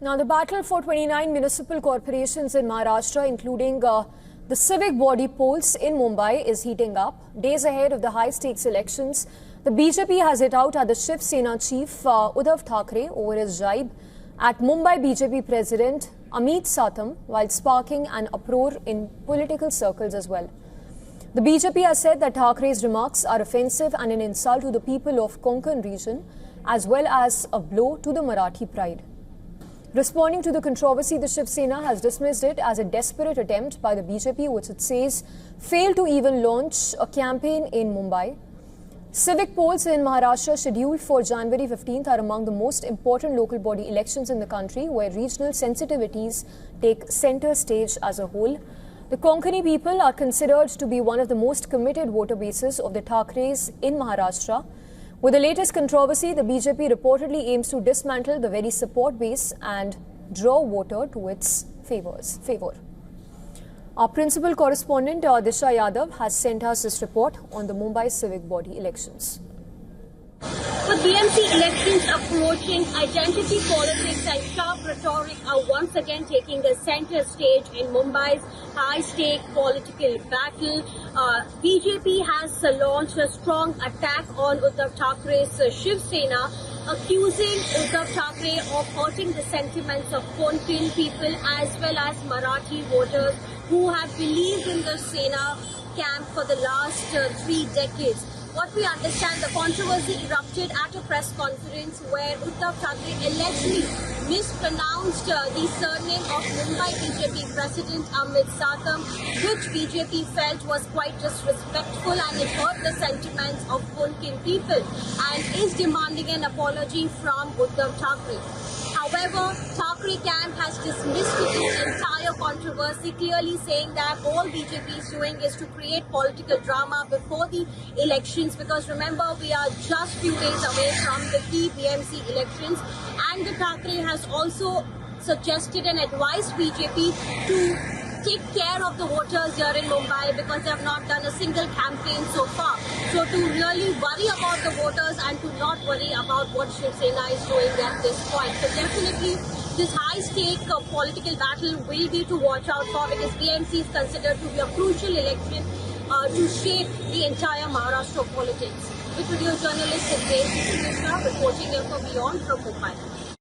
Now, the battle for 29 municipal corporations in Maharashtra, including the civic body polls in Mumbai, is heating up. Days ahead of the high-stakes elections, the BJP has hit out at the Shiv Sena chief Uddhav Thackeray over his jibe at Mumbai BJP President Amit Satam, while sparking an uproar in political circles as well. The BJP has said that Thackeray's remarks are offensive and an insult to the people of Konkan region, as well as a blow to the Marathi pride. Responding to the controversy, the Shiv Sena has dismissed it as a desperate attempt by the BJP, which it says failed to even launch a campaign in Mumbai. Civic polls in Maharashtra scheduled for January 15th are among the most important local body elections in the country, where regional sensitivities take center stage as a whole. The Konkani people are considered to be one of the most committed voter bases of the Thackerays in Maharashtra. With the latest controversy, the BJP reportedly aims to dismantle the very support base and draw voter to its favor. Our principal correspondent Disha Yadav has sent us this report on the Mumbai civic body elections. With BMC elections approaching, identity politics and sharp rhetoric are once again taking the center stage in Mumbai's high-stake political battle. BJP has launched a strong attack on Uddhav Thackeray's Shiv Sena, accusing Uddhav Thackeray of hurting the sentiments of Konkan people as well as Marathi voters who have believed in the Sena camp for the last 3 decades. What we understand, the controversy erupted at a press conference where Uddhav Thackeray allegedly mispronounced the surname of Mumbai BJP President Amit Satam, which BJP felt was quite disrespectful and it hurt the sentiments of Konkan people, and is demanding an apology from Uddhav Thackeray. However, Thackeray camp has dismissed this entire controversy, clearly saying that all BJP is doing is to create political drama before the elections, because remember, we are just few days away from the key BMC elections, and the Thackeray has also suggested and advised BJP to take care of the voters here in Mumbai because they have not done a single campaign so far. So to really worry about the voters and to not worry about what Shiv Sena is doing at this point. So definitely this high-stake political battle will be to watch out for, because BMC is considered to be a crucial election to shape the entire Maharashtra politics. With video journalist Siddesh Mishra reporting here for Beyond from Mumbai.